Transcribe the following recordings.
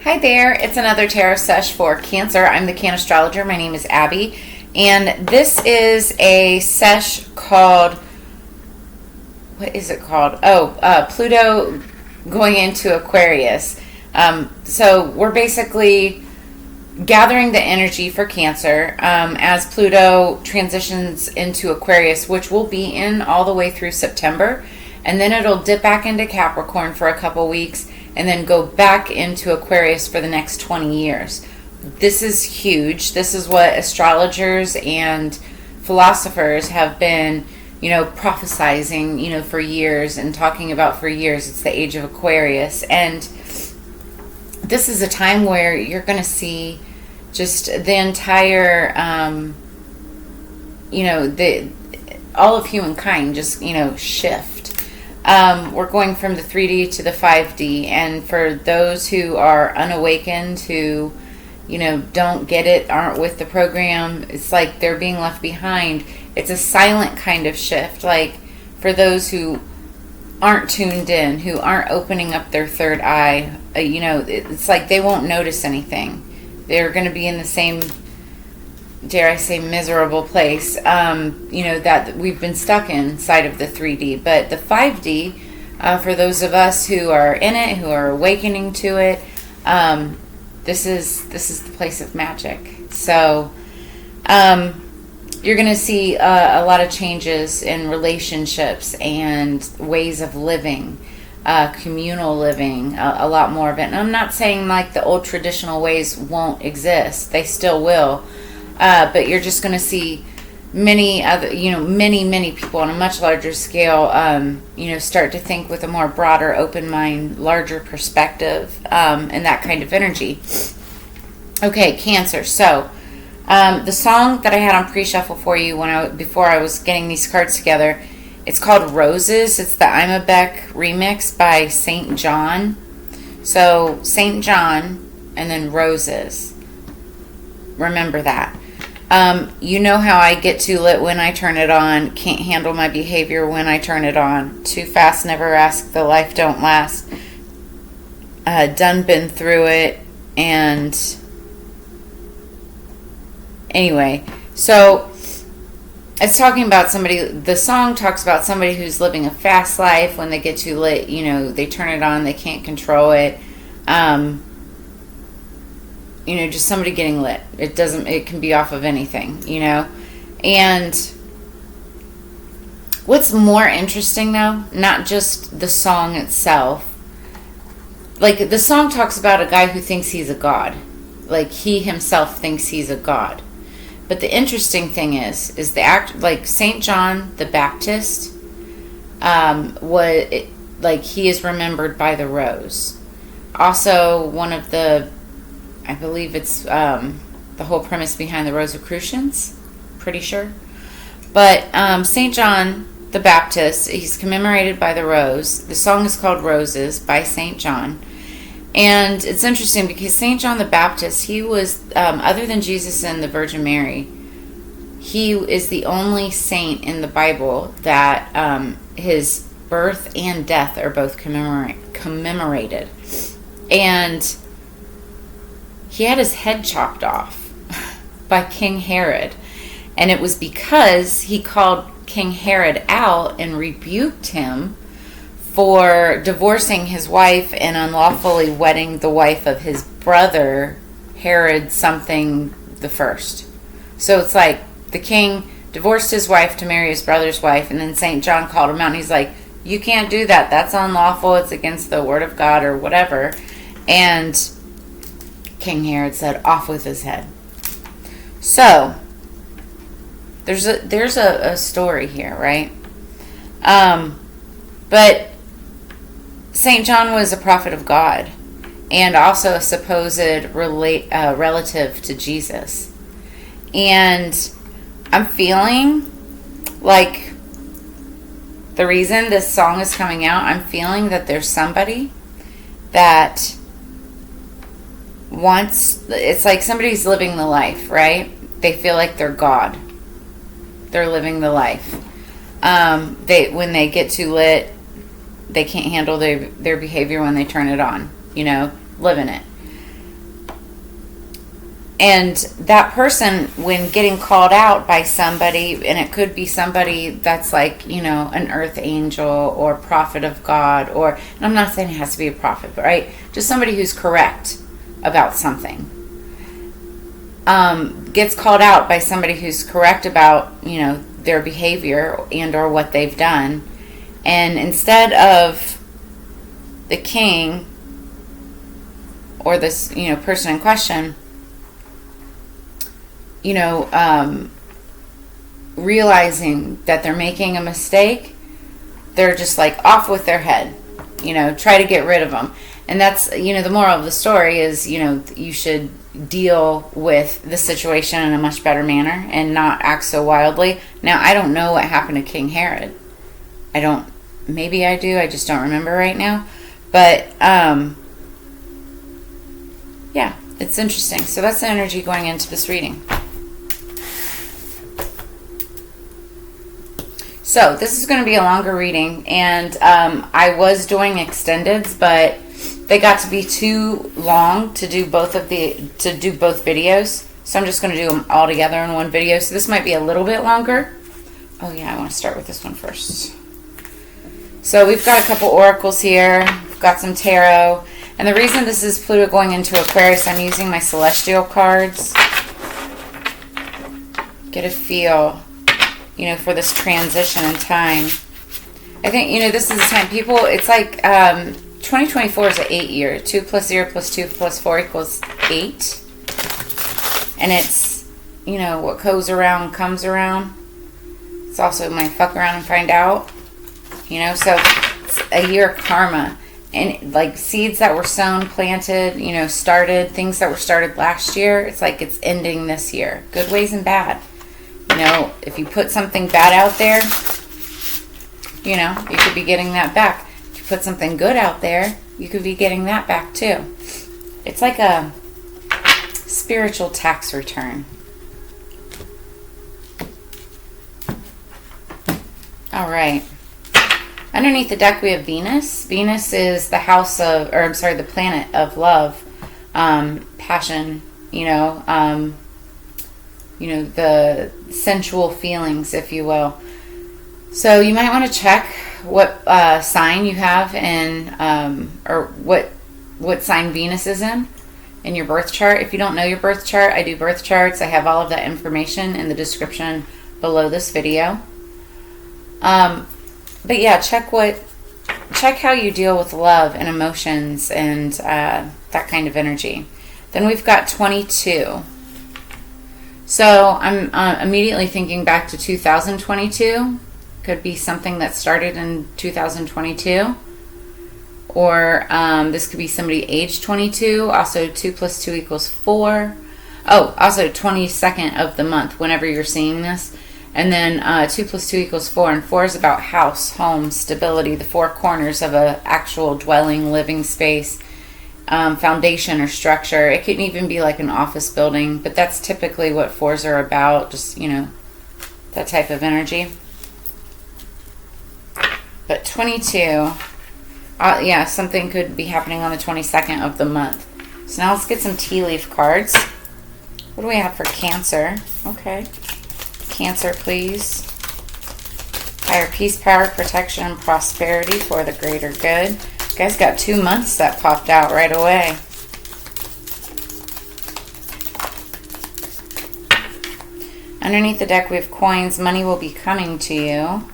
Hi there, it's another tarot sesh for Cancer. I'm the Cannastrologer. My name is Abby, and this is a sesh called, what is it called? Pluto going into Aquarius. So we're basically gathering the energy for Cancer as Pluto transitions into Aquarius, which will be in all the way through September, and then it'll dip back into Capricorn for a couple weeks and then go back into Aquarius for the next 20 years. This is huge. This is what astrologers and philosophers have been, prophesizing, for years and talking about for years. It's the age of Aquarius. And this is a time where you're going to see just the entire, all of humankind just, shift. We're going from the 3D to the 5D, and for those who are unawakened, who, don't get it, aren't with the program, it's like they're being left behind. It's a silent kind of shift. Like, for those who aren't tuned in, who aren't opening up their third eye, it's like they won't notice anything. They're going to be in the same, dare I say, miserable place, that we've been stuck inside of the 3D. But the 5D, for those of us who are in it, who are awakening to it, this is the place of magic. So you're going to see a lot of changes in relationships and ways of living, communal living, a lot more of it. And I'm not saying like the old traditional ways won't exist. They still will. But you're just going to see many other, many people on a much larger scale, start to think with a more broader, open mind, larger perspective, and that kind of energy. Okay, Cancer. So, the song that I had on pre-shuffle for you before I was getting these cards together, it's called Roses. It's the I'm a Beck remix by St. John. So, St. John and then Roses. Remember that. You know how I get too lit when I turn it on, can't handle my behavior when I turn it on, too fast, never ask, the life don't last, done been through it, and anyway, so it's talking about somebody, the song talks about somebody who's living a fast life. When they get too lit, they turn it on, they can't control it. Just somebody getting lit. It can be off of anything, And what's more interesting, though, not just the song itself. Like, the song talks about a guy who thinks he's a god. Like, he himself thinks he's a god. But the interesting thing is the act, like, St. John the Baptist, he is remembered by the rose. Also, one of the, I believe it's the whole premise behind the Rosicrucians, pretty sure. But St. John the Baptist, he's commemorated by the rose. The song is called Roses by St. John. And it's interesting because St. John the Baptist, he was, other than Jesus and the Virgin Mary, he is the only saint in the Bible that his birth and death are both commemorated. And he had his head chopped off by King Herod. And it was because he called King Herod out and rebuked him for divorcing his wife and unlawfully wedding the wife of his brother, Herod something the first. So it's like the king divorced his wife to marry his brother's wife, and then St. John called him out, and he's like, you can't do that. That's unlawful. It's against the word of God or whatever. And King Herod said, off with his head. So there's a story here, right? But St. John was a prophet of God and also a supposed relative to Jesus. And I'm feeling like the reason this song is coming out, I'm feeling that there's somebody that it's like somebody's living the life, right? They feel like they're God. They're living the life. When they get too lit, they can't handle their behavior when they turn it on, living it. And that person, when getting called out by somebody, and it could be somebody that's like, an earth angel or prophet of God, and I'm not saying it has to be a prophet, but right, just somebody who's correct about something, gets called out by somebody who's correct about, their behavior and or what they've done. And instead of the king or this, person in question, realizing that they're making a mistake, they're just like off with their head, try to get rid of them. And that's, the moral of the story is, you should deal with the situation in a much better manner and not act so wildly. Now, I don't know what happened to King Herod. Maybe I do, I just don't remember right now. But, yeah, it's interesting. So that's the energy going into this reading. So this is going to be a longer reading, and I was doing extendeds, but they got to be too long to do both videos. So I'm just going to do them all together in one video. So this might be a little bit longer. Oh yeah, I want to start with this one first. So we've got a couple oracles here. We've got some tarot, and the reason this is Pluto going into Aquarius, I'm using my celestial cards. Get a feel, for this transition in time. I think, this is the time people, it's like 2024 is an 8 year. 2 plus 0 plus 2 plus 4 equals 8. And it's, what goes around comes around. It's also my fuck around and find out. So it's a year of karma. And like seeds that were sown, planted, started, things that were started last year, it's like it's ending this year. Good ways and bad. If you put something bad out there, you could be getting that back. If you put something good out there, you could be getting that back too. It's like a spiritual tax return. All right. Underneath the deck we have Venus. Venus is the the planet of love, passion, the sensual feelings, if you will. So you might want to check what sign you have or what sign Venus is in your birth chart. If you don't know your birth chart, I do birth charts. I have all of that information in the description below this video. But yeah, check how you deal with love and emotions and that kind of energy. Then we've got 22. So I'm immediately thinking back to 2022. Could be something that started in 2022. Or this could be somebody age 22. Also 2 plus 2 equals 4. Oh, also 22nd of the month whenever you're seeing this. And then 2 plus 2 equals 4. And 4 is about house, home, stability, the four corners of an actual dwelling, living space. Foundation or structure. It can even be like an office building, but that's typically what 4s are about, just that type of energy. But 22, yeah, something could be happening on the 22nd of the month. So now let's get some tea leaf cards. What do we have for Cancer? Okay, Cancer, please. Higher peace, power, protection, and prosperity for the greater good. You guys got 2 months that popped out right away. Underneath the deck we have coins. Money will be coming to you.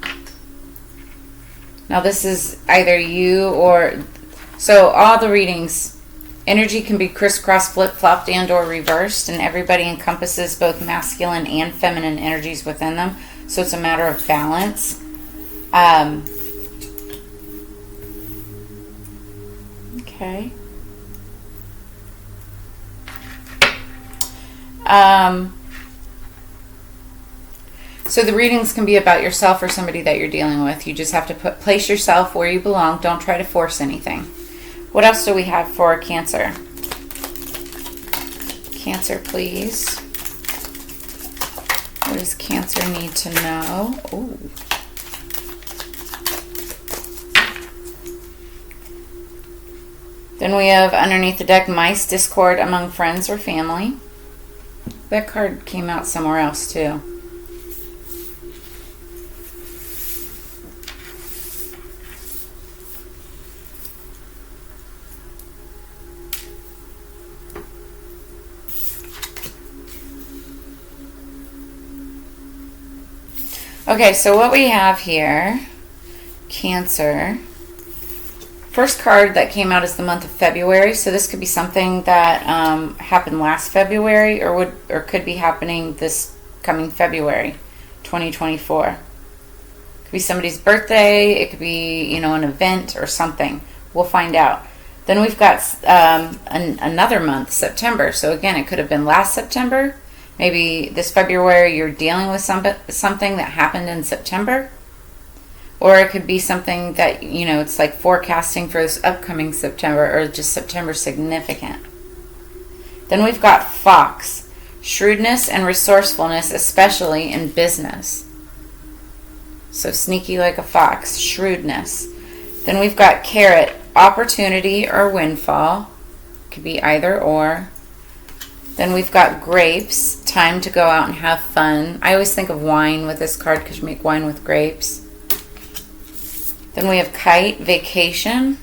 Now this is either you or... So all the readings, energy can be crisscrossed, flip-flopped, and or reversed. And everybody encompasses both masculine and feminine energies within them. So it's a matter of balance. Okay. So the readings can be about yourself or somebody that you're dealing with. You just have to place yourself where you belong. Don't try to force anything. What else do we have for Cancer? Cancer, please. What does Cancer need to know? Ooh. Then we have underneath the deck, mice, discord among friends or family. That card came out somewhere else too. Okay, so what we have here, Cancer. First card that came out is the month of February, so this could be something that happened last February, or could be happening this coming February, 2024. It could be somebody's birthday. It could be, an event or something. We'll find out. Then we've got another month, September. So again, it could have been last September. Maybe this February you're dealing with something that happened in September. Or it could be something that, it's like forecasting for this upcoming September, or just September significant. Then we've got Fox. Shrewdness and resourcefulness, especially in business. So sneaky like a fox, shrewdness. Then we've got Carrot. Opportunity or windfall. Could be either or. Then we've got Grapes. Time to go out and have fun. I always think of wine with this card because you make wine with grapes. Then we have Kite, vacation.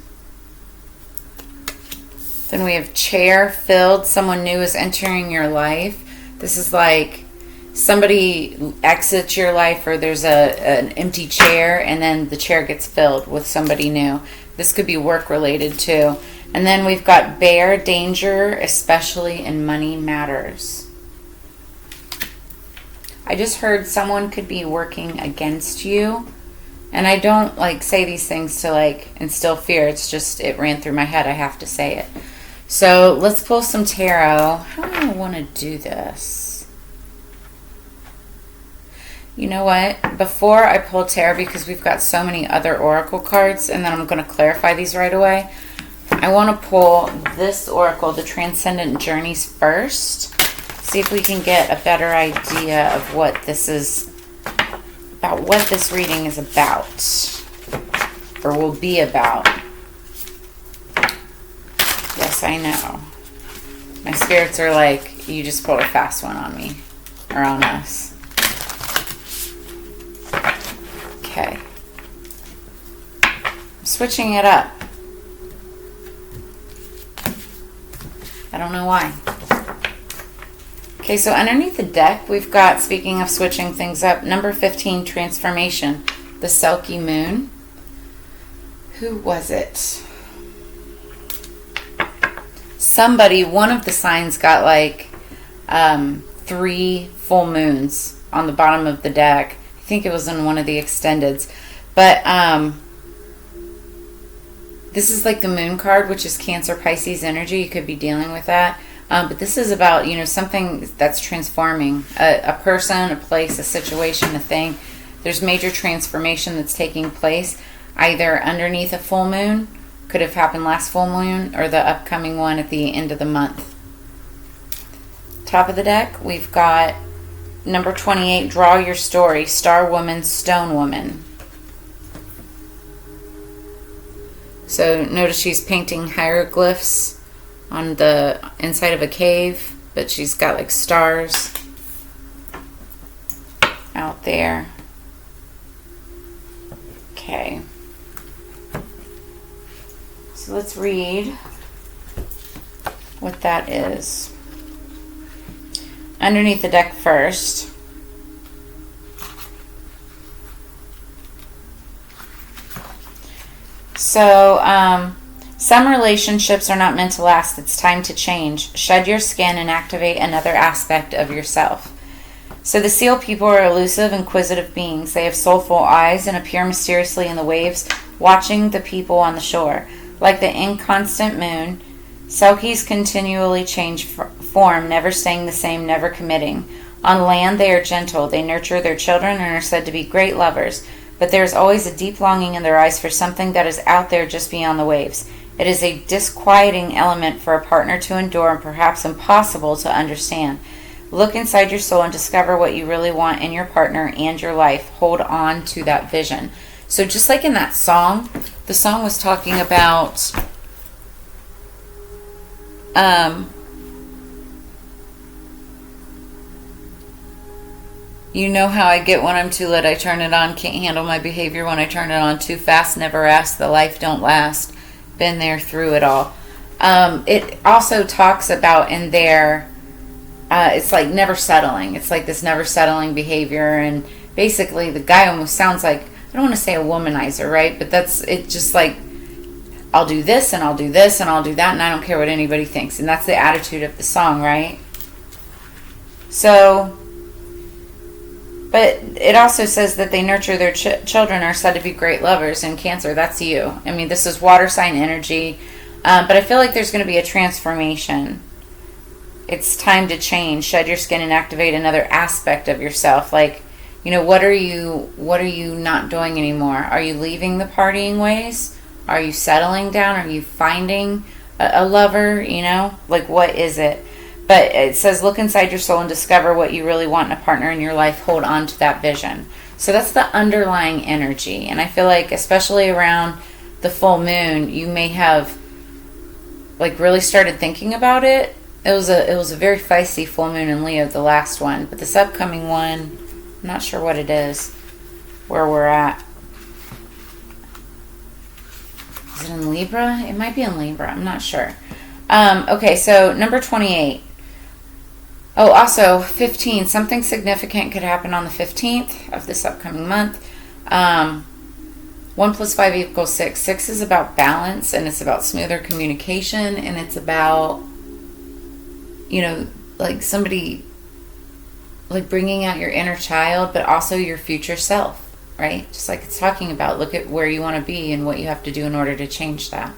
Then we have Chair, filled. Someone new is entering your life. This is like somebody exits your life, or there's an empty chair and then the chair gets filled with somebody new. This could be work related too. And then we've got Bear, danger, especially in money matters. I just heard someone could be working against you. And I don't say these things to instill fear. It's just, it ran through my head. I have to say it. So let's pull some tarot. How do I want to do this? You know what? Before I pull tarot, because we've got so many other oracle cards, and then I'm going to clarify these right away, I want to pull this oracle, the Transcendent Journeys, first. See if we can get a better idea of what this is about, what this reading is about, or will be about. Yes, I know. My spirits are like, you just pulled a fast one on me, or on us. Okay. I'm switching it up. I don't know why. Okay, so underneath the deck, we've got, speaking of switching things up, number 15, Transformation, the Selkie Moon. Who was it? Somebody, one of the signs got 3 full moons on the bottom of the deck. I think it was in one of the extendeds. But this is like the moon card, which is Cancer, Pisces energy. You could be dealing with that. But this is about, something that's transforming. A person, a place, a situation, a thing. There's major transformation that's taking place, either underneath a full moon, could have happened last full moon, or the upcoming one at the end of the month. Top of the deck, we've got number 28, Draw Your Story, Star Woman, Stone Woman. So notice she's painting hieroglyphs on the inside of a cave, but she's got stars out there. Okay. So let's read what that is. Underneath the deck first. So, some relationships are not meant to last. It's time to change. Shed your skin and activate another aspect of yourself. So the Seal people are elusive, inquisitive beings. They have soulful eyes and appear mysteriously in the waves, watching the people on the shore. Like the inconstant moon, Selkies continually change form, never staying the same, never committing. On land, they are gentle. They nurture their children and are said to be great lovers. But there is always a deep longing in their eyes for something that is out there just beyond the waves. It is a disquieting element for a partner to endure and perhaps impossible to understand. Look inside your soul and discover what you really want in your partner and your life. Hold on to that vision. So just like in that song, the song was talking about You know how I get when I'm too lit, I turn it on. Can't handle my behavior when I turn it on. Too fast, never ask. The life don't last. Been there through it all. It also talks about in there, it's like never settling. It's like this never settling behavior. And basically the guy almost sounds like, I don't want to say a womanizer, right? But that's it, just like, I'll do this and I'll do this and I'll do that and I don't care what anybody thinks. And that's the attitude of the song, right? So, but it also says that they nurture their children, are said to be great lovers. In Cancer, that's you. I mean, this is water sign energy. But I feel like there's going to be a transformation. It's time to change, shed your skin and activate another aspect of yourself. Like, you know, what are you not doing anymore? Are you leaving the partying ways? Are you settling down? Are you finding a lover? You know, like, what is it? But it says, look inside your soul and discover what you really want in a partner in your life. Hold on to that vision. So that's the underlying energy. And I feel like, especially around the full moon, you may have like really started thinking about it. It was a very feisty full moon in Leo, the last one. But this upcoming one, I'm not sure what it is, where we're at. Is it in Libra? It might be in Libra. I'm not sure. Okay, so number 28. Oh, also 15. Something significant could happen on the 15th of this upcoming month. 1 + 5 = 6. 6 is about balance, and it's about smoother communication, and it's about, you know, like somebody, like bringing out your inner child, but also your future self, right? Just like it's talking about, look at where you want to be and what you have to do in order to change that.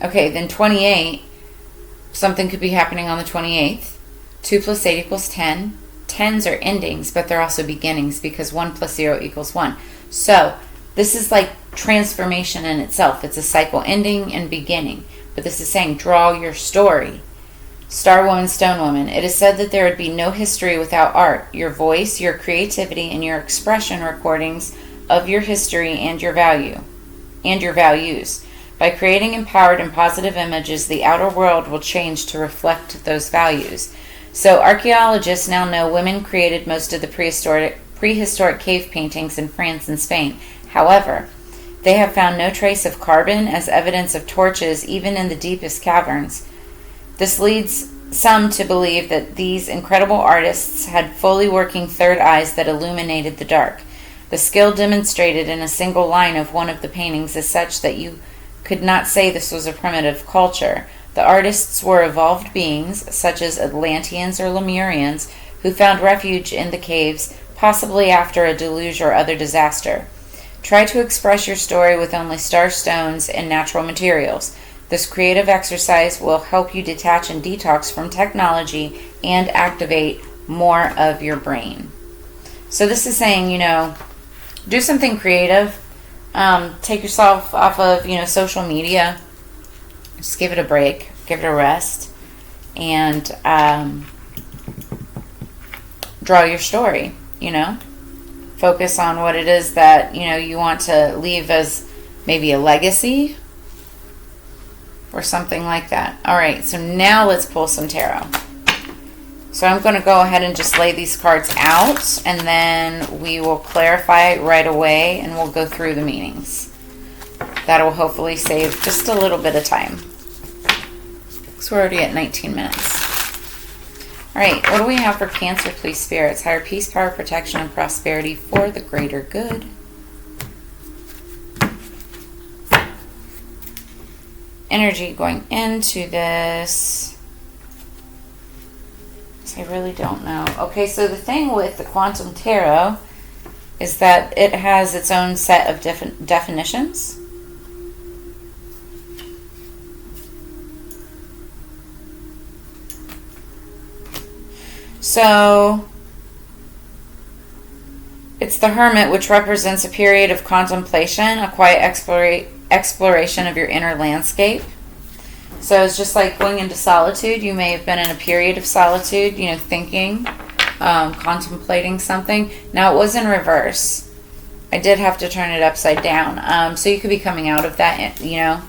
Okay, then 28. Something could be happening on the 28th. 2 + 8 = 10. 10s are endings, but they're also beginnings, because 1 + 0 = 1. So this is like transformation in itself. It's a cycle, ending and beginning. But this is saying, draw your story. Star Woman, Stone Woman. It is said that there would be no history without art. Your voice, your creativity, and your expression recordings of your history and your value and your values. By creating empowered and positive images, the outer world will change to reflect those values. So archaeologists now know women created most of the prehistoric cave paintings in France and Spain. However, they have found no trace of carbon as evidence of torches even in the deepest caverns. This leads some to believe that these incredible artists had fully working third eyes that illuminated the dark. The skill demonstrated in a single line of one of the paintings is such that you could not say this was a primitive culture. The artists were evolved beings, such as Atlanteans or Lemurians, who found refuge in the caves, possibly after a deluge or other disaster. Try to express your story with only star stones and natural materials. This creative exercise will help you detach and detox from technology and activate more of your brain. So this is saying, you know, do something creative. Take yourself off of, you know, social media. Just give it a break, give it a rest, and draw your story, you know. Focus on what it is that, you know, you want to leave as maybe a legacy or something like that. All right, so now let's pull some tarot. So I'm going to go ahead and just lay these cards out, and then we will clarify right away, and we'll go through the meanings. That will hopefully save just a little bit of time. So we're already at 19 minutes. All right, what do we have for Cancer, please, spirits? Higher peace, power, protection, and prosperity for the greater good. Energy going into this. I really don't know. Okay, so the thing with the Quantum Tarot is that it has its own set of definitions. So it's the Hermit, which represents a period of contemplation, a quiet exploration of your inner landscape. So it's just like going into solitude. You may have been in a period of solitude, you know, thinking, contemplating something. Now it was in reverse. I did have to turn it upside down. So you could be coming out of that, you know,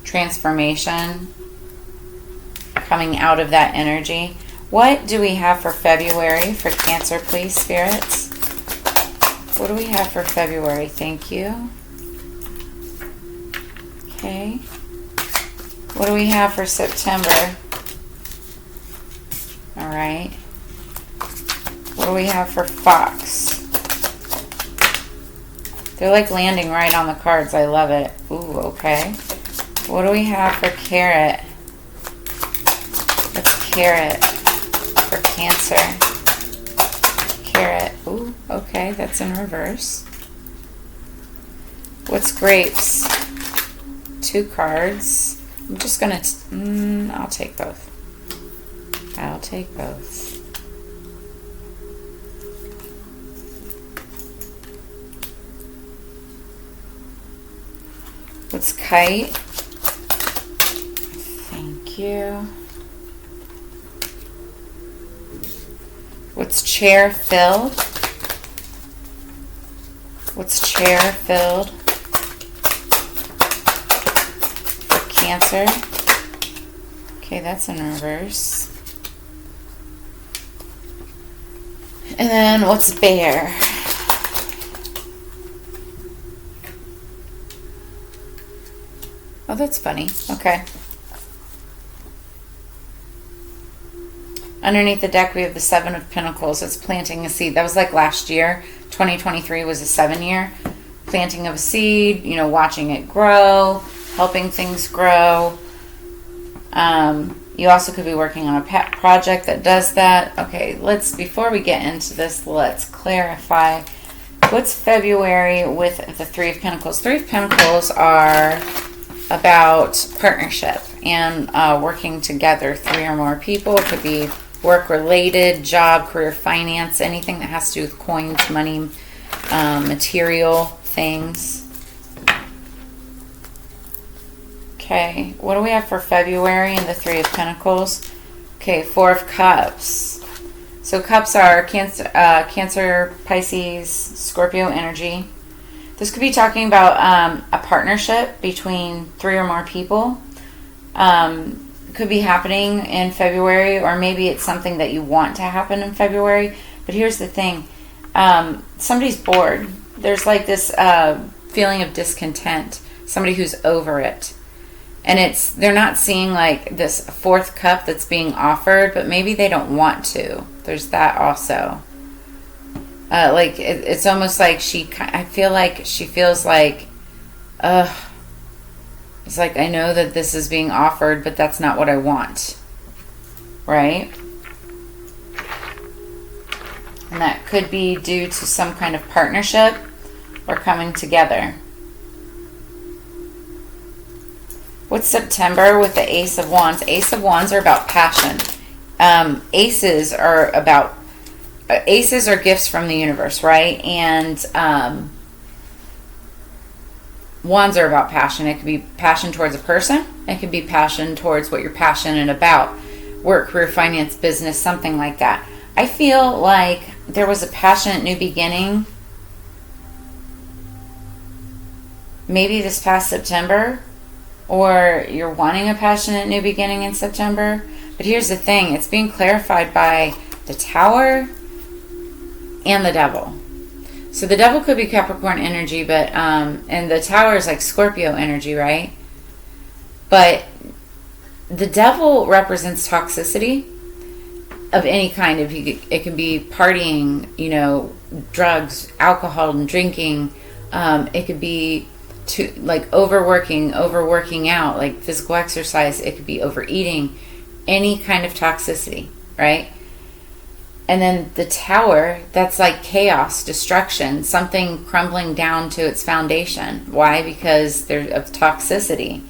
transformation coming out of that energy. What do we have for February for Cancer, please, spirits? What do we have for February? Thank you. Okay. What do we have for September? All right. What do we have for Fox? They're like landing right on the cards. I love it. Ooh, okay. What do we have for Carrot? What's Carrot for Cancer? Carrot. Ooh, okay. That's in reverse. What's Grapes? 2 cards. I'm just going to... I'll take both. I'll take both. What's Kite? Thank you. What's Chair Filled? What's Chair Filled for Cancer? Okay, that's in reverse. And then what's Bear? Oh, that's funny. Okay. Underneath the deck, we have the 7 of Pentacles. It's planting a seed. That was like last year. 2023 was a 7-year. Planting of a seed, you know, watching it grow, helping things grow. You also could be working on a pet project that does that. Okay, before we get into this, let's clarify. What's February with the 3 of Pentacles? 3 of Pentacles are about partnership and working together, 3 or more people. It could be work-related, job, career, finance, anything that has to do with coins, money, material things. Okay, what do we have for February in the 3 of Pentacles? Okay, 4 of Cups. So cups are Cancer, Pisces, Scorpio energy. This could be talking about a partnership between 3 or more people. Could be happening in February, or maybe it's something that you want to happen in February. But here's the thing. Somebody's bored. There's like this feeling of discontent. Somebody who's over it. And they're not seeing like this 4th cup that's being offered, but maybe they don't want to. There's that also. Like it's almost like I feel like she feels like, it's like, I know that this is being offered, but that's not what I want. Right? And that could be due to some kind of partnership or coming together. What's September with the Ace of Wands? Ace of Wands are about passion. Aces are gifts from the universe, right? And Wands are about passion. It could be passion towards a person. It could be passion towards what you're passionate about. Work, career, finance, business, something like that. I feel like there was a passionate new beginning maybe this past September, or you're wanting a passionate new beginning in September. But here's the thing. It's being clarified by the Tower and the Devil. So the Devil could be Capricorn energy, but and the Tower is like Scorpio energy, right? But the Devil represents toxicity of any kind. It can be partying, you know, drugs, alcohol, and drinking. It could be like overworking out, like physical exercise. It could be overeating, any kind of toxicity, right? And then the Tower, that's like chaos, destruction, something crumbling down to its foundation. Why? Because there's of toxicity.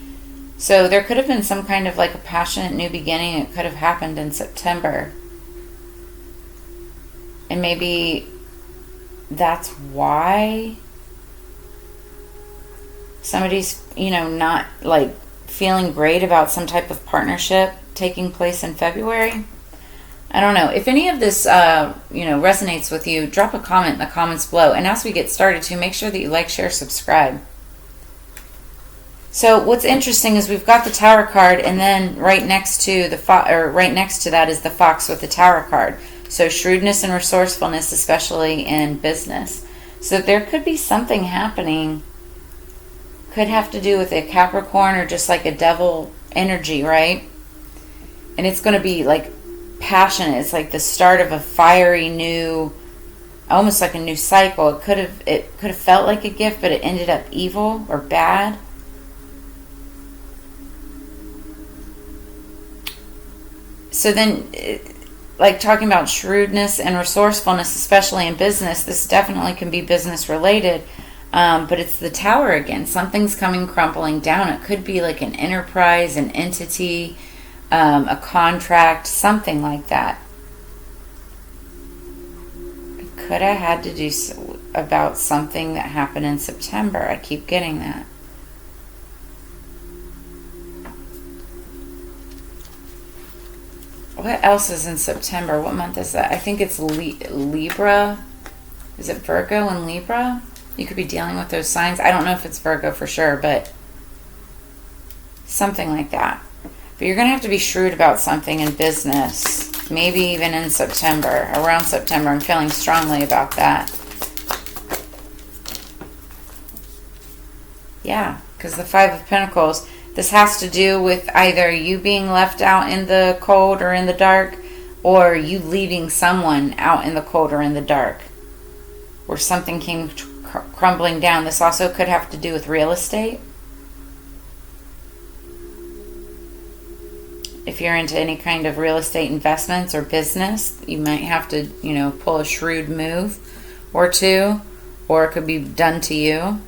So there could have been some kind of like a passionate new beginning. It could have happened in September. And maybe that's why somebody's, you know, not like feeling great about some type of partnership taking place in February. I don't know. If any of this, resonates with you, drop a comment in the comments below. And as we get started, make sure that you like, share, subscribe. So what's interesting is we've got the Tower card, and then right next to that is the Fox with the Tower card. So shrewdness and resourcefulness, especially in business. So there could be something happening. Could have to do with a Capricorn or just like a devil energy, right? And it's going to be like passionate. It's like the start of a fiery new, almost like a new cycle. It could have felt like a gift, but it ended up evil or bad. So then, like talking about shrewdness and resourcefulness, especially in business, this definitely can be business related. But it's the Tower again. Something's coming crumbling down. It could be like an enterprise, an entity, a contract, something like that. It could have had to do about something that happened in September. I keep getting that. What else is in September? What month is that? I think it's Libra. Is it Virgo and Libra? You could be dealing with those signs. I don't know if it's Virgo for sure, but something like that. But you're going to have to be shrewd about something in business. Maybe even in September. Around September. I'm feeling strongly about that. Yeah, because the Five of Pentacles... This has to do with either you being left out in the cold or in the dark, or you leaving someone out in the cold or in the dark, or something came crumbling down. This also could have to do with real estate. If you're into any kind of real estate investments or business, you might have to, pull a shrewd move or two, or it could be done to you.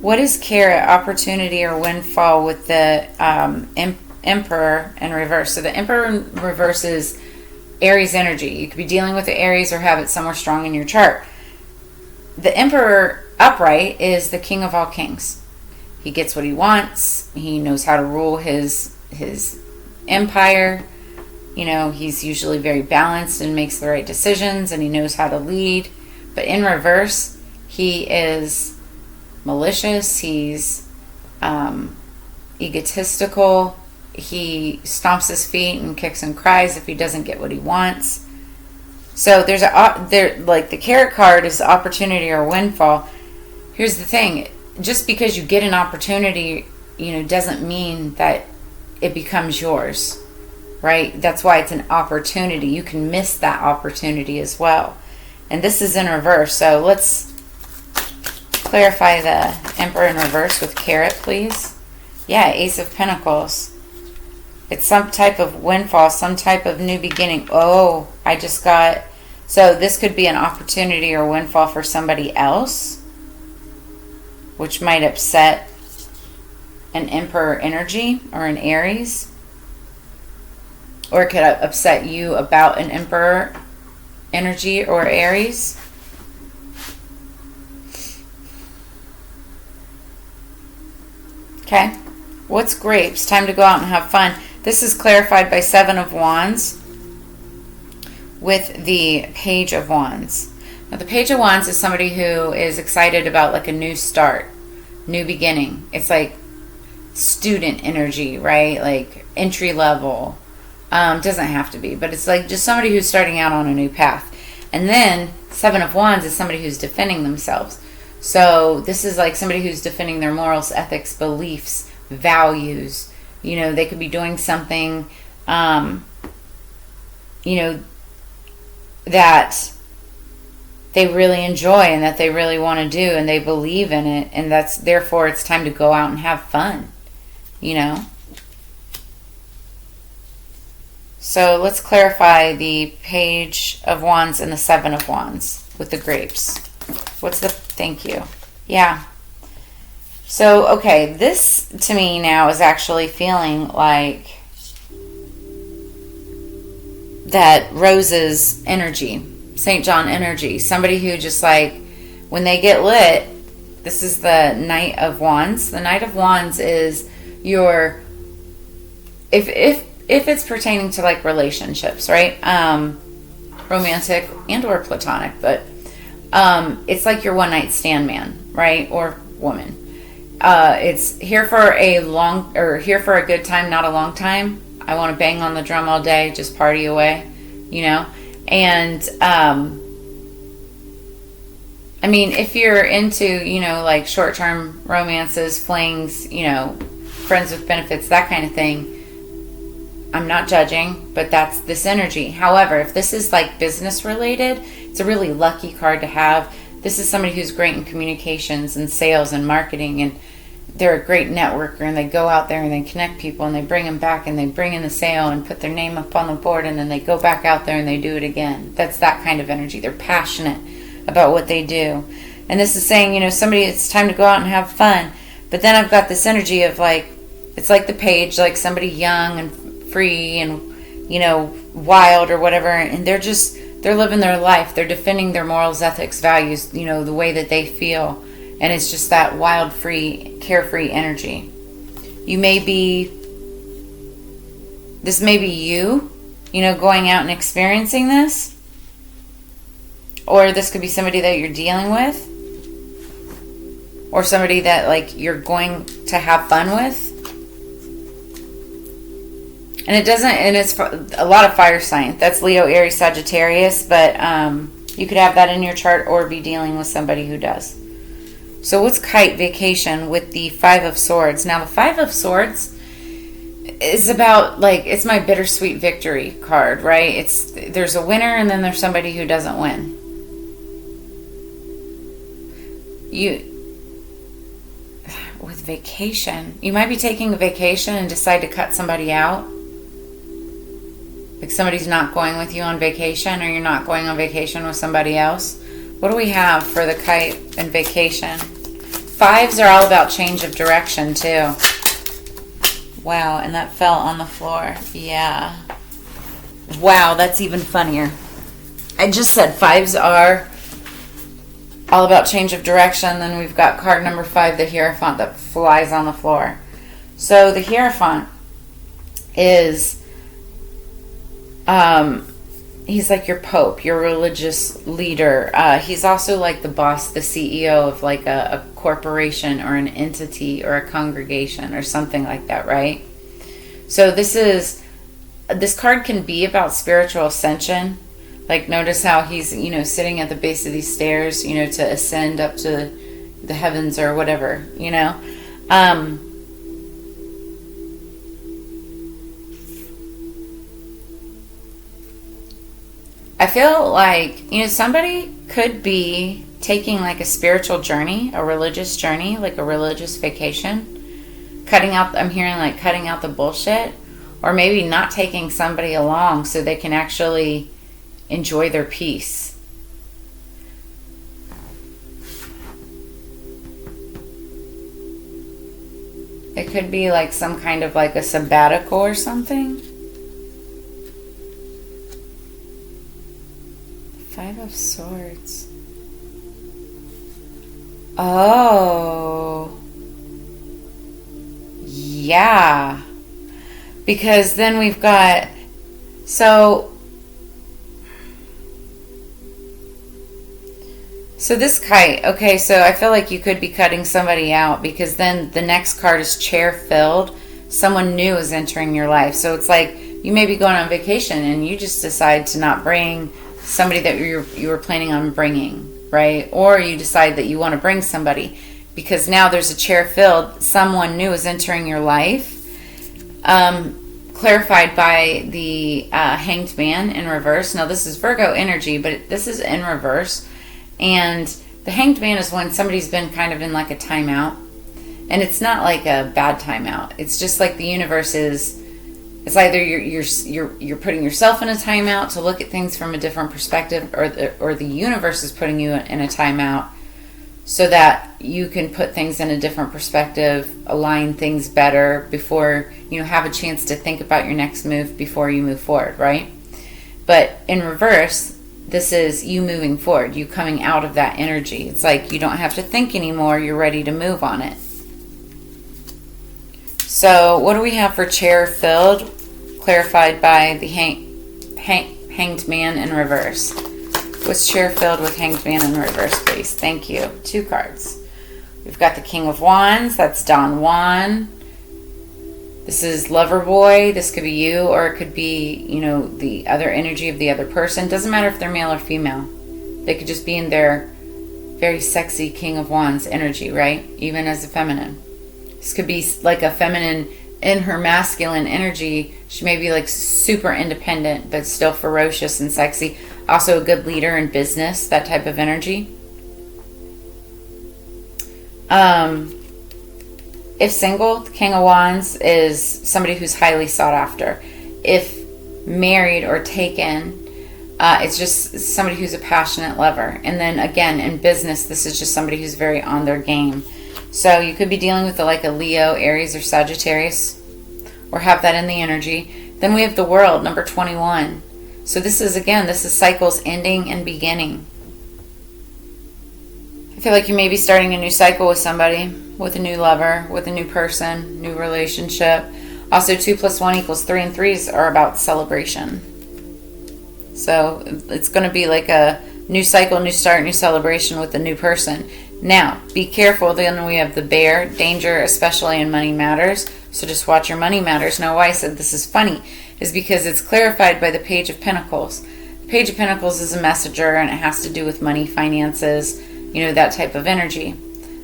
What is carrot, opportunity, or windfall with the Emperor in reverse? So the Emperor in reverse is Aries energy. You could be dealing with the Aries or have it somewhere strong in your chart. The Emperor upright is the king of all kings. He gets what he wants. He knows how to rule his empire. He's usually very balanced and makes the right decisions, and he knows how to lead. But in reverse, he is malicious, he's egotistical, he stomps his feet and kicks and cries if he doesn't get what he wants. So like the carrot card is opportunity or windfall. Here's the thing, just because you get an opportunity, doesn't mean that it becomes yours, right? That's why it's an opportunity. You can miss that opportunity as well. And this is in reverse, so let's clarify the Emperor in reverse with carrot, please. Yeah, Ace of Pentacles. It's some type of windfall, some type of new beginning. Oh, so this could be an opportunity or windfall for somebody else, which might upset an Emperor energy or an Aries. Or it could upset you about an Emperor energy or Aries. Okay, what's grapes? Time to go out and have fun. This is clarified by Seven of Wands with the Page of Wands. Now, the Page of Wands is somebody who is excited about like a new start, new beginning. It's like student energy, right? Like entry level. Doesn't have to be, but it's like just somebody who's starting out on a new path. And then Seven of Wands is somebody who's defending themselves. So this is like somebody who's defending their morals, ethics, beliefs, values. They could be doing something, that they really enjoy and that they really want to do and they believe in it. And therefore it's time to go out and have fun, So let's clarify the Page of Wands and the Seven of Wands with the grapes. Thank you. Yeah. So, okay, this to me now is actually feeling like that Rose's energy, St. John energy. Somebody who just like, when they get lit, this is the Knight of Wands. The Knight of Wands is your, if it's pertaining to like relationships, right? Romantic and or platonic, but it's like your one night stand man, right? Or woman. It's here for here for a good time, not a long time. I want to bang on the drum all day, just party away, And, I mean, if you're into, like short-term romances, flings, friends with benefits, that kind of thing, I'm not judging, but that's this energy. However, if this is like business related, it's a really lucky card to have. This is somebody who's great in communications and sales and marketing, and they're a great networker, and they go out there and they connect people, and they bring them back, and they bring in the sale and put their name up on the board, and then they go back out there and they do it again. That's that kind of energy. They're passionate about what they do. And this is saying, somebody, it's time to go out and have fun. But then I've got this energy of like, it's like the page, like somebody young and free and, wild or whatever. And they're living their life. They're defending their morals, ethics, values, the way that they feel. And it's just that wild, free, carefree energy. This may be you, going out and experiencing this. Or this could be somebody that you're dealing with. Or somebody that like you're going to have fun with. And it's a lot of fire sign. That's Leo, Aries, Sagittarius. But you could have that in your chart or be dealing with somebody who does. So what's kite vacation with the Five of Swords? Now the Five of Swords is about like, it's my bittersweet victory card, right? There's a winner and then there's somebody who doesn't win. With vacation, you might be taking a vacation and decide to cut somebody out. Like somebody's not going with you on vacation, or you're not going on vacation with somebody else. What do we have for the kite and vacation? Fives are all about change of direction too. Wow, and that fell on the floor. Yeah. Wow, that's even funnier. I just said fives are all about change of direction. Then we've got card number 5, the Hierophant, that flies on the floor. So the Hierophant is, he's like your pope, your religious leader. He's also like the boss, the CEO of like a corporation or an entity or a congregation or something like that, right? So this card can be about spiritual ascension. Like notice how he's, sitting at the base of these stairs, to ascend up to the heavens or whatever, I feel like, somebody could be taking like a spiritual journey, a religious journey, like a religious vacation, I'm hearing like cutting out the bullshit, or maybe not taking somebody along so they can actually enjoy their peace. It could be like some kind of like a sabbatical or something. 5 of Swords. Oh. Yeah. Because then we've got, so this kite, okay, so I feel like you could be cutting somebody out, because then the next card is chair filled. Someone new is entering your life. So it's like you may be going on vacation and you just decide to not bring somebody that you were planning on bringing, right? Or you decide that you want to bring somebody because now there's a chair filled. Someone new is entering your life. Clarified by the Hanged Man in reverse. Now this is Virgo energy, but this is in reverse. And the Hanged Man is when somebody's been kind of in like a timeout. And it's not like a bad timeout. It's just like the universe is, it's either you're putting yourself in a timeout to look at things from a different perspective, or the universe is putting you in a timeout so that you can put things in a different perspective, align things better before have a chance to think about your next move before you move forward, right? But in reverse, this is you moving forward, you coming out of that energy. It's like you don't have to think anymore, you're ready to move on it. So what do we have for chair filled? Clarified by the Hanged Man in reverse. What's chair filled with Hanged Man in reverse, please? Thank you. 2 cards. We've got the King of Wands. That's Don Juan. This is Lover Boy. This could be you, or it could be, you know, the other energy of the other person. Doesn't matter if they're male or female. They could just be in their very sexy King of Wands energy, right? Even as a feminine. This could be like a feminine in her masculine energy. She may be like super independent, but still ferocious and sexy. Also a good leader in business, that type of energy. If single, the King of Wands is somebody who's highly sought after. If married or taken, it's just somebody who's a passionate lover. And then again, in business, this is just somebody who's very on their game. So you could be dealing with like a Leo, Aries, or Sagittarius, or have that in the energy. Then we have the World, number 21. So this is, again, this is cycles ending and beginning. I feel like you may be starting a new cycle with somebody, with a new lover, with a new person, new relationship. Also, 2 + 1 = 3, and 3s are about celebration. So it's going to be like a new cycle, new start, new celebration with a new person. Now, be careful. Then we have the Bear, danger, especially in money matters. So just watch your money matters. Now, why I said this is funny is because it's clarified by the Page of Pentacles. The Page of Pentacles is a messenger, and it has to do with money, finances, you know, that type of energy.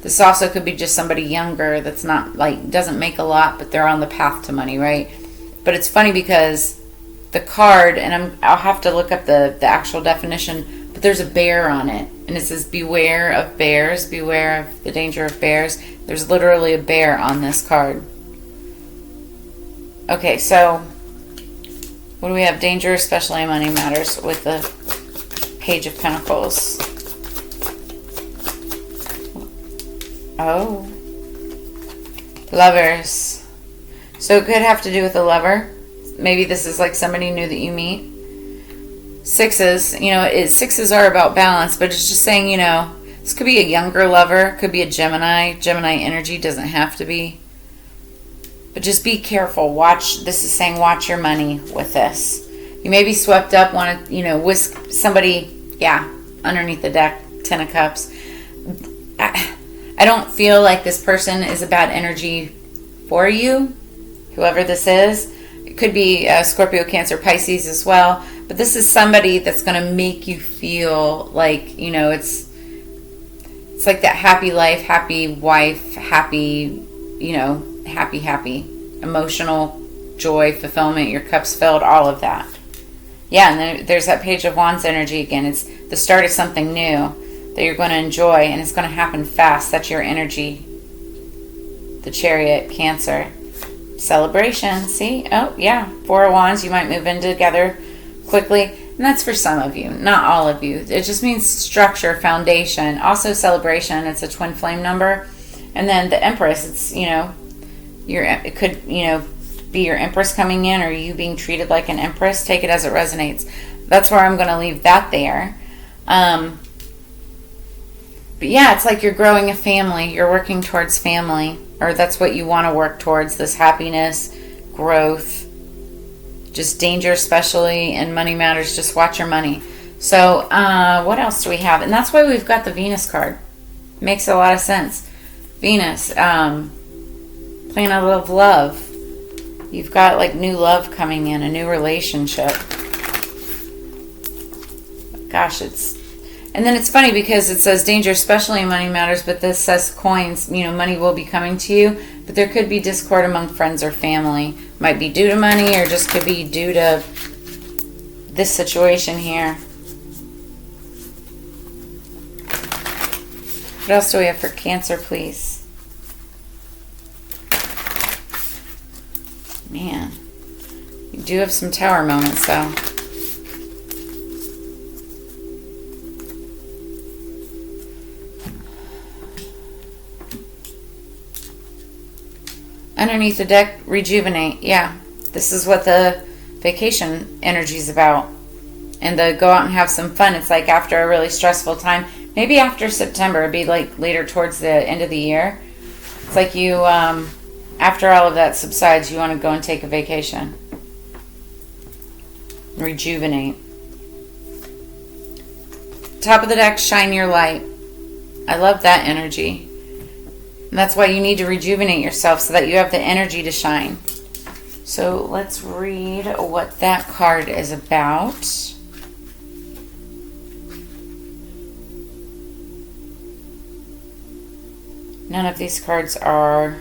This also could be just somebody younger that's not like, doesn't make a lot, but they're on the path to money, right? But it's funny because the card, and I'll have to look up the actual definition, but there's a bear on it, and it says beware of bears, beware of the danger of bears. There's literally a bear on this card. Okay, so what do we have? Danger, especially in money matters, with the Page of Pentacles. Oh, Lovers. So it could have to do with a lover. Maybe this is like somebody new that you meet. 6s, you know, 6s are about balance, but it's just saying, you know, this could be a younger lover, could be a Gemini. Gemini energy, doesn't have to be. But just be careful. Watch, this is saying watch your money with this. You may be swept up, want to, you know, whisk somebody, yeah, underneath the deck, 10 of Cups. I don't feel like this person is a bad energy for you, whoever this is. It could be Scorpio, Cancer, Pisces as well. But this is somebody that's going to make you feel like, you know, it's like that happy life, happy wife, happy, you know, happy, emotional joy, fulfillment, your cup's filled, all of that. Yeah, and then there's that Page of Wands energy again. It's the start of something new that you're going to enjoy, and it's going to happen fast. That's your energy. The Chariot, Cancer. Celebration, see? Oh, yeah. 4 of Wands, you might move in together quickly. And that's for some of you, not all of you. It just means structure, foundation. Also celebration, it's a twin flame number. And then the Empress, it's, you know, it could, you know, be your Empress coming in or you being treated like an Empress. Take it as it resonates. That's where I'm going to leave that there. But yeah, it's like you're growing a family. You're working towards family. Or that's what you want to work towards. This happiness, growth, just danger, especially in money matters. Just watch your money. So what else do we have? And that's why we've got the Venus card. Makes a lot of sense. Venus, planet of love. You've got like new love coming in, a new relationship. Gosh, and then it's funny because it says danger, especially in money matters, but this says coins, you know, money will be coming to you, but there could be discord among friends or family. Might be due to money or just could be due to this situation here. What else do we have for Cancer, please? Man, you do have some Tower moments though. Underneath the deck, rejuvenate. Yeah, this is what the vacation energy is about. And the go out and have some fun. It's like after a really stressful time. Maybe after September. It'd be like later towards the end of the year. It's like you, after all of that subsides, you want to go and take a vacation. Rejuvenate. Top of the deck, shine your light. I love that energy. And that's why you need to rejuvenate yourself so that you have the energy to shine. So let's read what that card is about. None of these cards are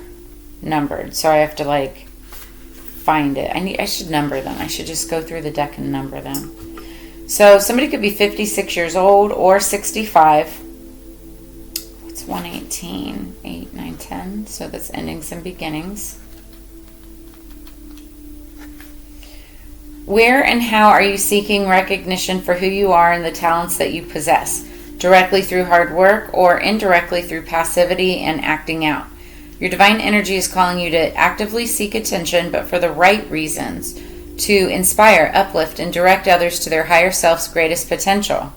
numbered, so I have to like find it. I should number them. I should just go through the deck and number them. So somebody could be 56 years old or 65. What's 118? 8, 9, 10. So that's endings and beginnings. Where and how are you seeking recognition for who you are and the talents that you possess? Directly through hard work or indirectly through passivity and acting out? Your divine energy is calling you to actively seek attention, but for the right reasons, to inspire, uplift, and direct others to their higher self's greatest potential.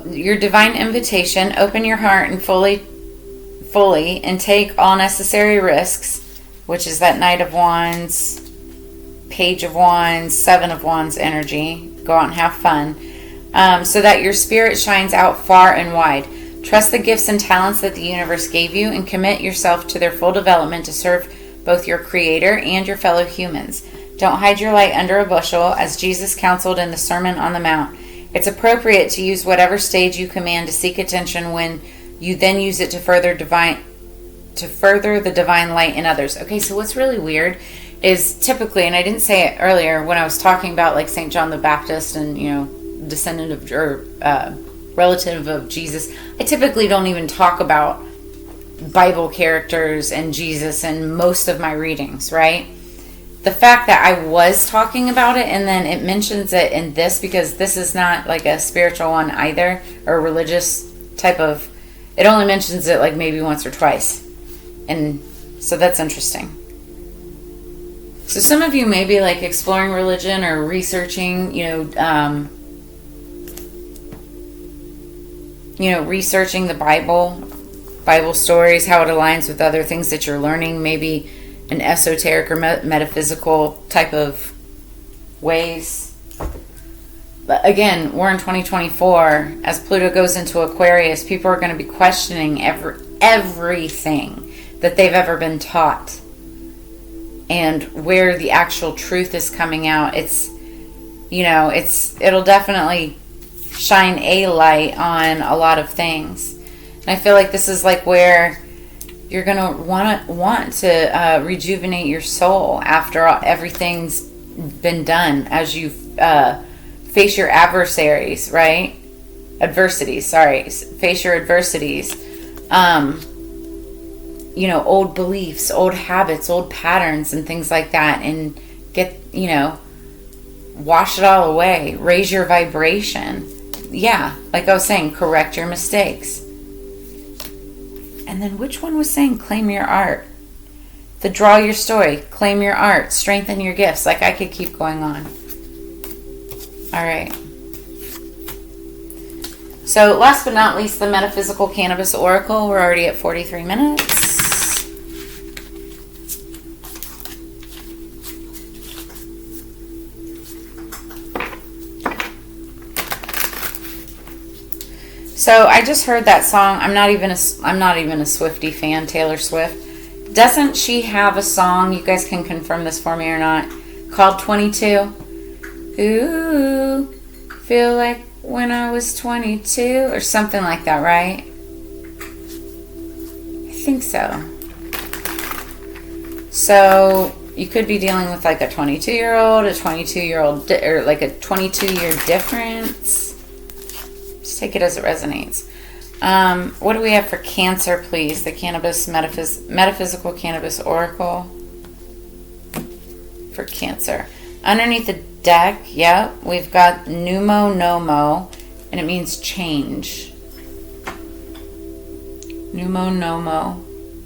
Your divine invitation, open your heart and fully and take all necessary risks, which is that Knight of Wands, Page of Wands, Seven of Wands energy. Go out and have fun, so that your spirit shines out far and wide. Trust the gifts and talents that the universe gave you and commit yourself to their full development to serve both your Creator and your fellow humans. Don't hide your light under a bushel, as Jesus counseled in the Sermon on the Mount. It's appropriate to use whatever stage you command to seek attention when you then use it to further the divine light in others. Okay, so what's really weird is typically, and I didn't say it earlier when I was talking about like St. John the Baptist and, you know, descendant of, or relative of Jesus, I typically don't even talk about Bible characters and Jesus in most of my readings, right? The fact that I was talking about it and then it mentions it in this, because this is not like a spiritual one either, or a religious type of, it only mentions it like maybe once or twice. And so that's interesting. So some of you may be like exploring religion or researching, researching the Bible stories, how it aligns with other things that you're learning, maybe an esoteric or metaphysical type of ways. But again, we're in 2024. As Pluto goes into Aquarius, people are going to be questioning everything that they've ever been taught and where the actual truth is coming out. It'll definitely shine a light on a lot of things. And I feel like this is like where you're going to want to rejuvenate your soul after everything's been done, as you face your adversaries, right? Face your adversities. Old beliefs, old habits, old patterns, and things like that, and wash it all away. Raise your vibration. Yeah, like I was saying, correct your mistakes. And then which one was saying claim your art? The draw your story, claim your art, strengthen your gifts. Like I could keep going on. All right. So last but not least, the Metaphysical Cannabis Oracle. We're already at 43 minutes. So I just heard that song. I'm not even a Swiftie fan, Taylor Swift. Doesn't she have a song, you guys can confirm this for me or not, called 22? Ooh, feel like when I was 22, or something like that, right? I think so. So you could be dealing with like a 22-year-old, or like a 22-year difference. Just take it as it resonates. What do we have for Cancer, please? The Metaphysical Cannabis Oracle for Cancer. Underneath the deck, we've got Numo Nomo, and it means change. Numo Nomo,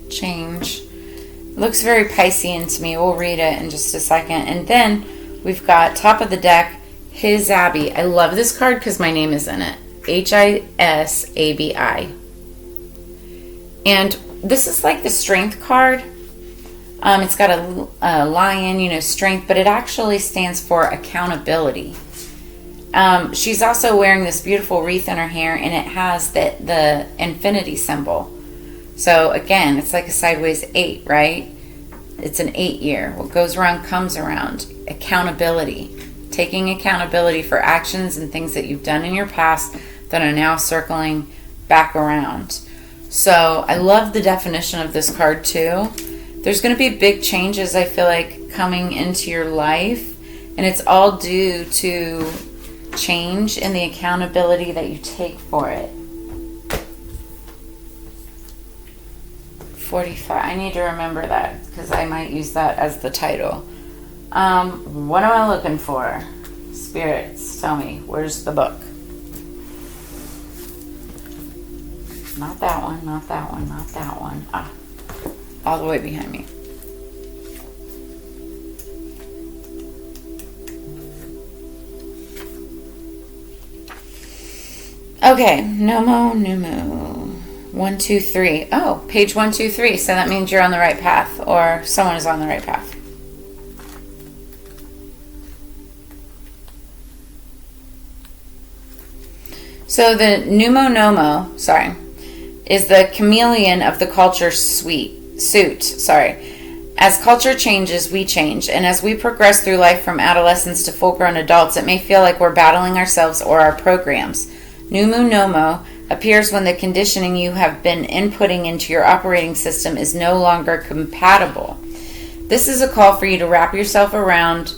change. It looks very Piscean to me. We'll read it in just a second. And then we've got top of the deck, His Abbey. I love this card because my name is in it. Hisabi. And this is like the strength card. It's got a lion, strength, but it actually stands for accountability. She's also wearing this beautiful wreath in her hair, and it has the infinity symbol. So again, it's like a sideways 8, right? It's an 8 year. What goes around comes around. Accountability. Taking accountability for actions and things that you've done in your past that are now circling back around. So I love the definition of this card too. There's going to be big changes, I feel like, coming into your life, and it's all due to change in the accountability that you take for it. 45. I need to remember that because I might use that as the title. What am I looking for? Spirits, tell me, where's the book? Not that one, not that one, not that one. Ah, all the way behind me. Okay, Numu. 1, 2, 3. Oh, page 1, 2, 3. So that means you're on the right path, or someone is on the right path. So the Numo is the chameleon of the culture suit. As culture changes, we change, and as we progress through life from adolescents to full-grown adults, it may feel like we're battling ourselves or our programs. Numu Nomo appears when the conditioning you have been inputting into your operating system is no longer compatible. This is a call for you to wrap yourself around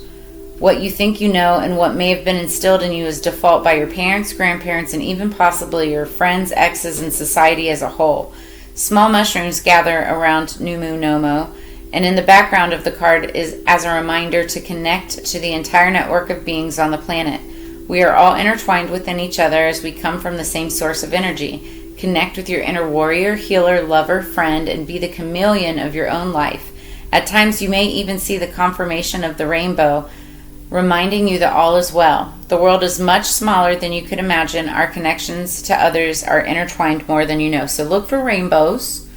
what you think you know and what may have been instilled in you as default by your parents, grandparents, and even possibly your friends, exes, and society as a whole. Small mushrooms gather around Numu Nomo, and in the background of the card is as a reminder to connect to the entire network of beings on the planet. We are all intertwined within each other as we come from the same source of energy. Connect with your inner warrior, healer, lover, friend, and be the chameleon of your own life. At times you may even see the confirmation of the rainbow, reminding you that all is well. The world is much smaller than you could imagine. Our connections to others are intertwined more than you know. So look for rainbows.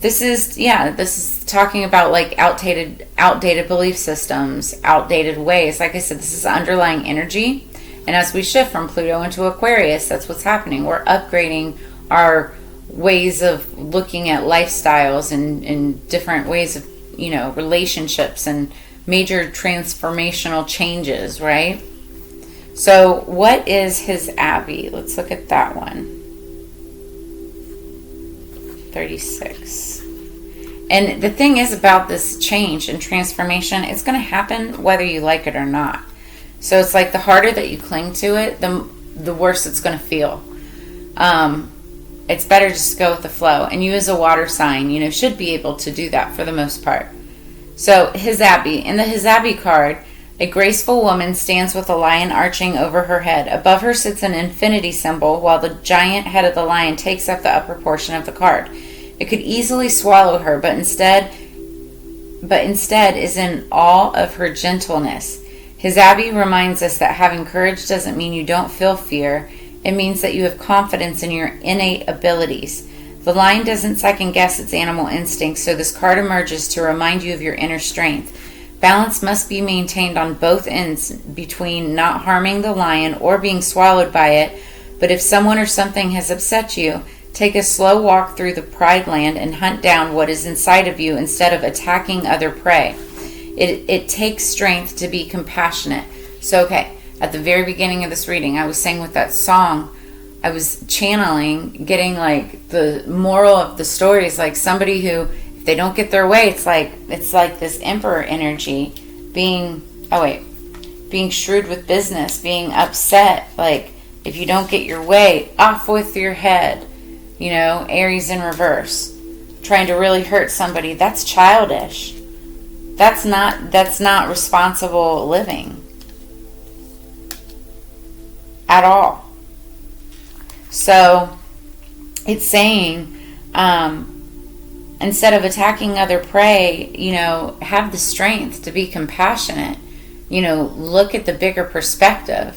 This is talking about like outdated belief systems, outdated ways. Like I said, this is underlying energy. And as we shift from Pluto into Aquarius, that's what's happening. We're upgrading our ways of looking at lifestyles and different ways of, relationships and major transformational changes, right? So what is his Abbey? Let's look at that one. 36. And the thing is about this change and transformation, it's going to happen whether you like it or not. So it's like the harder that you cling to it, the worse it's going to feel. It's better just to go with the flow. And you as a water sign, should be able to do that for the most part. So his Abbey. In the his Abbey card, a graceful woman stands with a lion arching over her head. Above her sits an infinity symbol, while the giant head of the lion takes up the upper portion of the card. It could easily swallow her, but instead is in awe of her gentleness. His Abbey reminds us that having courage doesn't mean you don't feel fear. It means that you have confidence in your innate abilities. The lion doesn't second guess its animal instincts, so this card emerges to remind you of your inner strength. Balance must be maintained on both ends between not harming the lion or being swallowed by it, but if someone or something has upset you, take a slow walk through the pride land and hunt down what is inside of you instead of attacking other prey. It takes strength to be compassionate. So, okay, at the very beginning of this reading, I was saying with that song, I was channeling, getting like the moral of the story is like somebody who, if they don't get their way, it's like this emperor energy, being shrewd with business, being upset, like if you don't get your way, off with your head, Aries in reverse, trying to really hurt somebody. That's childish. That's not responsible living at all. So it's saying, instead of attacking other prey, have the strength to be compassionate. Look at the bigger perspective.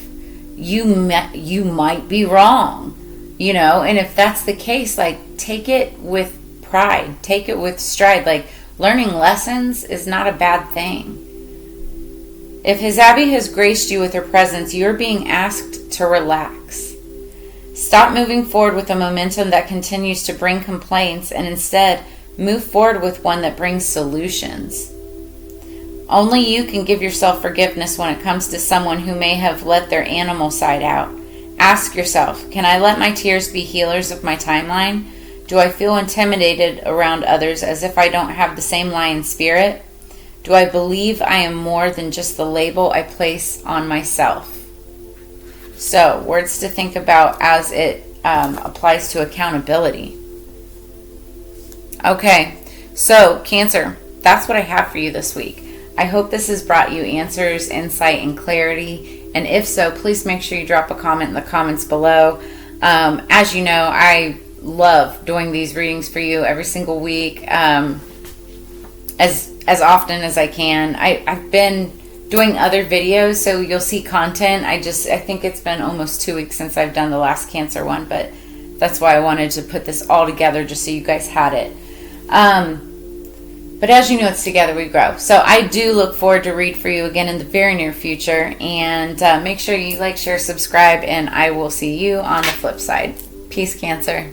You might be wrong, and if that's the case, like, take it with pride, take it with stride. Like, learning lessons is not a bad thing. If His Abby has graced you with her presence, you're being asked to relax. Stop moving forward with a momentum that continues to bring complaints and instead move forward with one that brings solutions. Only you can give yourself forgiveness when it comes to someone who may have let their animal side out. Ask yourself, can I let my tears be healers of my timeline? Do I feel intimidated around others as if I don't have the same lion spirit? Do I believe I am more than just the label I place on myself? So, words to think about as it applies to accountability. Okay, so Cancer, that's what I have for you this week. I hope this has brought you answers, insight, and clarity. And if so, please make sure you drop a comment in the comments below. As you know, I love doing these readings for you every single week, as often as I can. I've been doing other videos, so you'll see content. I think it's been almost 2 weeks since I've done the last Cancer one, but that's why I wanted to put this all together just so you guys had it. But as you know, it's together we grow. So I do look forward to read for you again in the very near future. And make sure you like, share, subscribe, and I will see you on the flip side. Peace, Cancer.